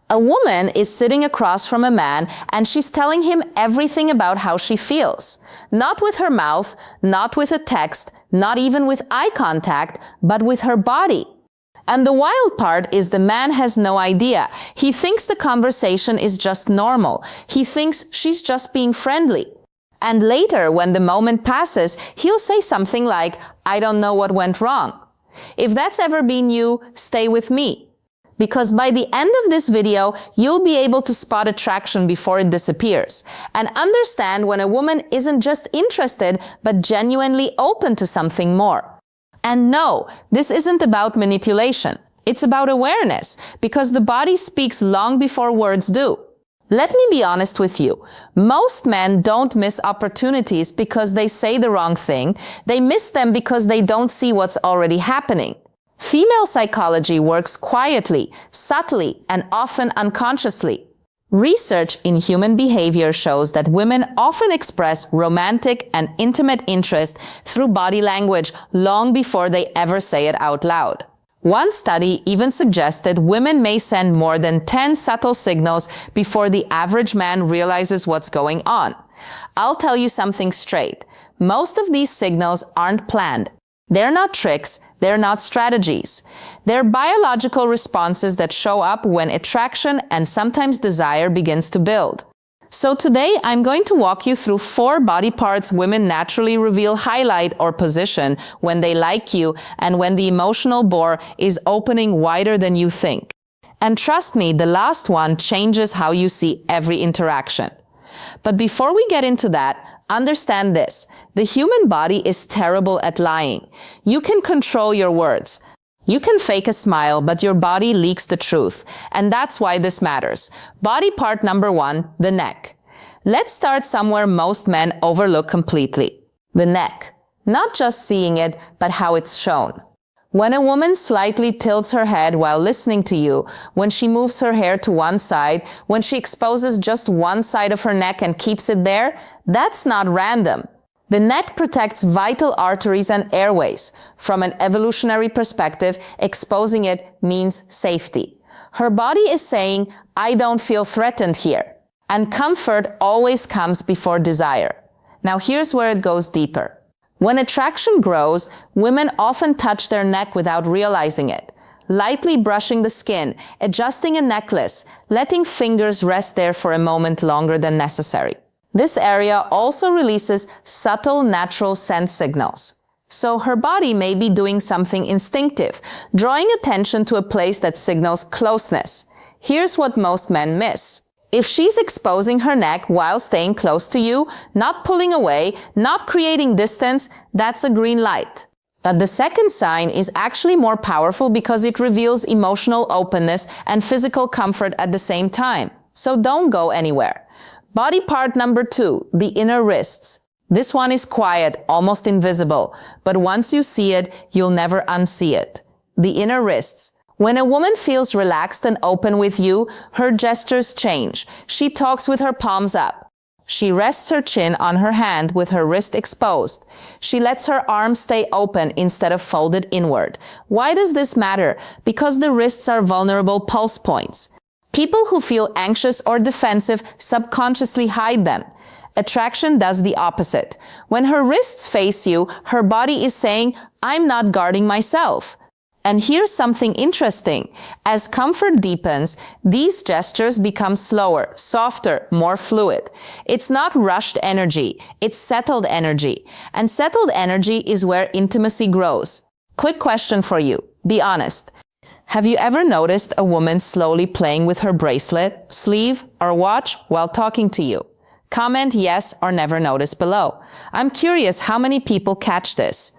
A woman is sitting across from a man and she's telling him everything about how she feels. Not with her mouth, not with a text, not even with eye contact, but with her body. And the wild part is the man has no idea. He thinks the conversation is just normal. He thinks she's just being friendly. And later, when the moment passes, he'll say something like, "I don't know what went wrong." If that's ever been you, stay with me. Because by the end of this video, you'll be able to spot attraction before it disappears and understand when a woman isn't just interested, but genuinely open to something more. And no, this isn't about manipulation. It's about awareness, because the body speaks long before words do. Let me be honest with you. Most men don't miss opportunities because they say the wrong thing. They miss them because they don't see what's already happening. Female psychology works quietly, subtly, and often unconsciously. Research in human behavior shows that women often express romantic and intimate interest through body language long before they ever say it out loud. One study even suggested women may send more than 10 subtle signals before the average man realizes what's going on. I'll tell you something straight. Most of these signals aren't planned. They're not tricks, they're not strategies. They're biological responses that show up when attraction and sometimes desire begins to build. So today, I'm going to walk you through 4 body parts women naturally reveal, highlight, or position when they like you and when the emotional bore is opening wider than you think. And trust me, the last one changes how you see every interaction. But before we get into that, understand this. The human body is terrible at lying. You can control your words. You can fake a smile, but your body leaks the truth. And that's why this matters. Body part number 1, the neck. Let's start somewhere most men overlook completely. The neck. Not just seeing it, but how it's shown. When a woman slightly tilts her head while listening to you, when she moves her hair to one side, when she exposes just one side of her neck and keeps it there, that's not random. The neck protects vital arteries and airways. From an evolutionary perspective, exposing it means safety. Her body is saying, "I don't feel threatened here." And comfort always comes before desire. Now here's where it goes deeper. When attraction grows, women often touch their neck without realizing it, lightly brushing the skin, adjusting a necklace, letting fingers rest there for a moment longer than necessary. This area also releases subtle natural sense signals. So her body may be doing something instinctive, drawing attention to a place that signals closeness. Here's what most men miss. If she's exposing her neck while staying close to you, not pulling away, not creating distance, that's a green light. But the second sign is actually more powerful because it reveals emotional openness and physical comfort at the same time. So don't go anywhere. Body part number 2, the inner wrists. This one is quiet, almost invisible, but once you see it, you'll never unsee it. The inner wrists. When a woman feels relaxed and open with you, her gestures change. She talks with her palms up. She rests her chin on her hand with her wrist exposed. She lets her arms stay open instead of folded inward. Why does this matter? Because the wrists are vulnerable pulse points. People who feel anxious or defensive subconsciously hide them. Attraction does the opposite. When her wrists face you, her body is saying, "I'm not guarding myself." And here's something interesting. As comfort deepens, these gestures become slower, softer, more fluid. It's not rushed energy, it's settled energy. And settled energy is where intimacy grows. Quick question for you. Be honest. Have you ever noticed a woman slowly playing with her bracelet, sleeve, or watch while talking to you? Comment yes or never notice below. I'm curious how many people catch this.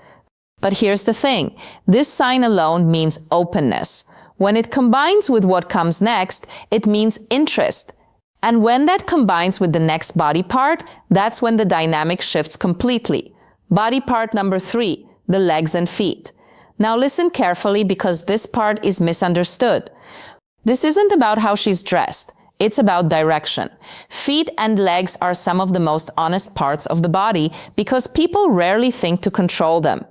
But here's the thing. This sign alone means openness. When it combines with what comes next, it means interest. And when that combines with the next body part, that's when the dynamic shifts completely. Body part number 3, the legs and feet. Now listen carefully because this part is misunderstood. This isn't about how she's dressed. It's about direction. Feet and legs are some of the most honest parts of the body because people rarely think to control them.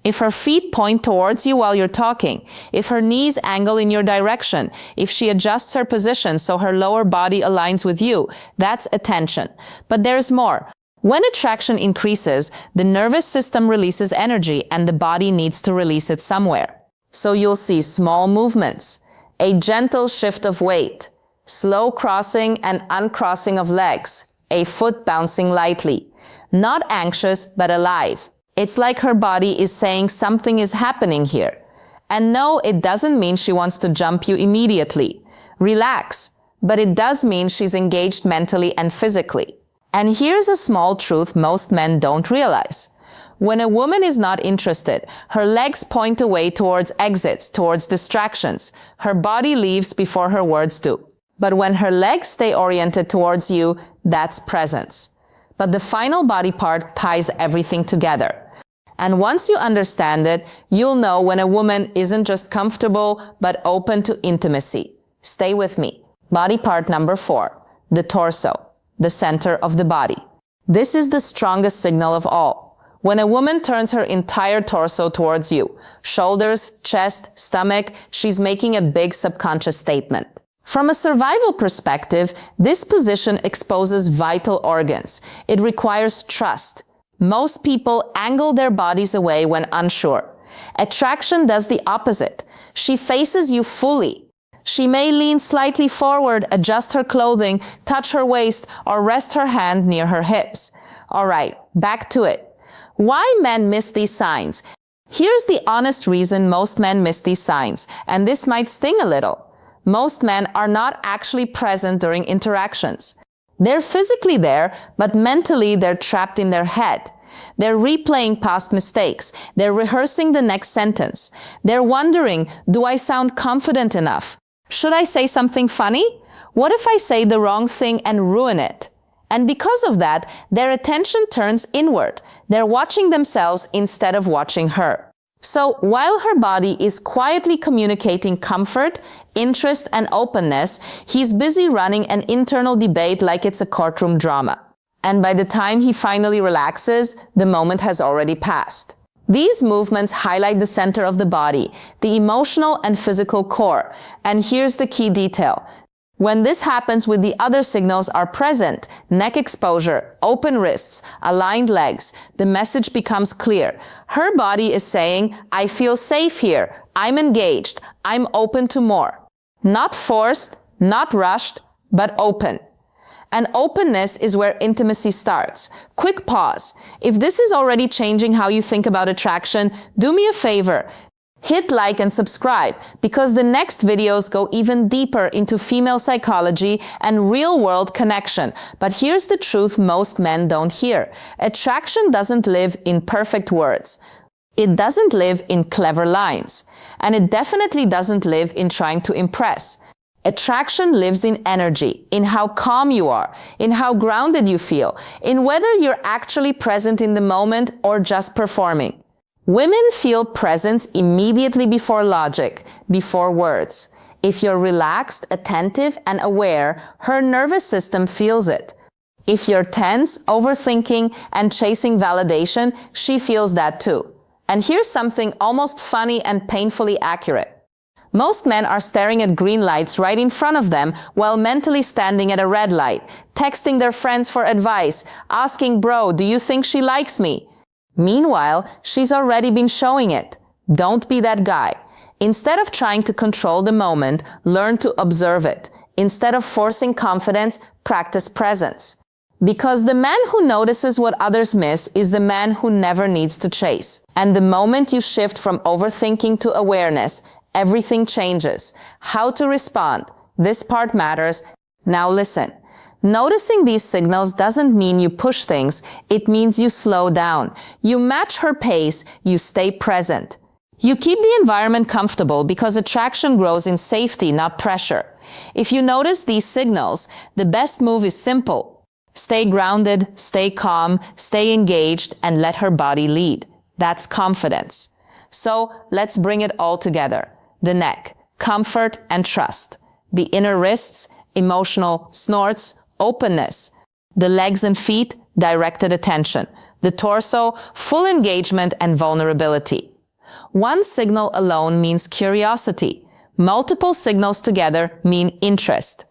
If her feet point towards you while you're talking, if her knees angle in your direction, if she adjusts her position so her lower body aligns with you, that's attention. But there's more. When attraction increases, the nervous system releases energy and the body needs to release it somewhere. So you'll see small movements, a gentle shift of weight, slow crossing and uncrossing of legs, a foot bouncing lightly. Not anxious, but alive. It's like her body is saying something is happening here. And no, it doesn't mean she wants to jump you immediately. Relax. But it does mean she's engaged mentally and physically. And here's a small truth most men don't realize. When a woman is not interested, her legs point away towards exits, towards distractions. Her body leaves before her words do. But when her legs stay oriented towards you, that's presence. But the final body part ties everything together. And once you understand it, you'll know when a woman isn't just comfortable, but open to intimacy. Stay with me. Body part number 4, the torso, the center of the body. This is the strongest signal of all. When a woman turns her entire torso towards you, shoulders, chest, stomach, she's making a big subconscious statement. From a survival perspective, this position exposes vital organs. It requires trust. Most people angle their bodies away when unsure. Attraction does the opposite. She faces you fully. She may lean slightly forward, adjust her clothing, touch her waist, or rest her hand near her hips. All right, back to it. Why men miss these signs? Here's the honest reason most men miss these signs, and this might sting a little. Most men are not actually present during interactions. They're physically there, but mentally they're trapped in their head. They're replaying past mistakes. They're rehearsing the next sentence. They're wondering, do I sound confident enough? Should I say something funny? What if I say the wrong thing and ruin it? And because of that, their attention turns inward. They're watching themselves instead of watching her. So while her body is quietly communicating comfort, interest, and openness, he's busy running an internal debate like it's a courtroom drama. And by the time he finally relaxes, the moment has already passed. These movements highlight the center of the body, the emotional and physical core. And here's the key detail. When this happens with the other signals are present, neck exposure, open wrists, aligned legs, the message becomes clear. Her body is saying, I feel safe here, I'm engaged, I'm open to more. Not forced, not rushed, but open. And openness is where intimacy starts. Quick pause. If this is already changing how you think about attraction, do me a favor. Hit like and subscribe, because the next videos go even deeper into female psychology and real-world connection. But here's the truth most men don't hear. Attraction doesn't live in perfect words. It doesn't live in clever lines. And it definitely doesn't live in trying to impress. Attraction lives in energy, in how calm you are, in how grounded you feel, in whether you're actually present in the moment or just performing. Women feel presence immediately before logic, before words. If you're relaxed, attentive, and aware, her nervous system feels it. If you're tense, overthinking, and chasing validation, she feels that too. And here's something almost funny and painfully accurate. Most men are staring at green lights right in front of them while mentally standing at a red light, texting their friends for advice, asking, bro, do you think she likes me? Meanwhile, she's already been showing it. Don't be that guy. Instead of trying to control the moment, learn to observe it. Instead of forcing confidence, practice presence. Because the man who notices what others miss is the man who never needs to chase. And the moment you shift from overthinking to awareness, everything changes. How to respond. This part matters. Now listen. Noticing these signals doesn't mean you push things. It means you slow down. You match her pace. You stay present. You keep the environment comfortable because attraction grows in safety, not pressure. If you notice these signals, the best move is simple. Stay grounded, stay calm, stay engaged, and let her body lead. That's confidence. So let's bring it all together. The neck, comfort and trust. The inner wrists, emotional snorts, openness. The legs and feet, directed attention. The torso, full engagement and vulnerability. One signal alone means curiosity. Multiple signals together mean interest.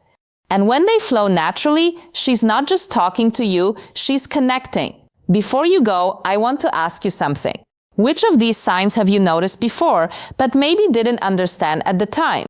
And when they flow naturally, she's not just talking to you, she's connecting. Before you go, I want to ask you something. Which of these signs have you noticed before, but maybe didn't understand at the time?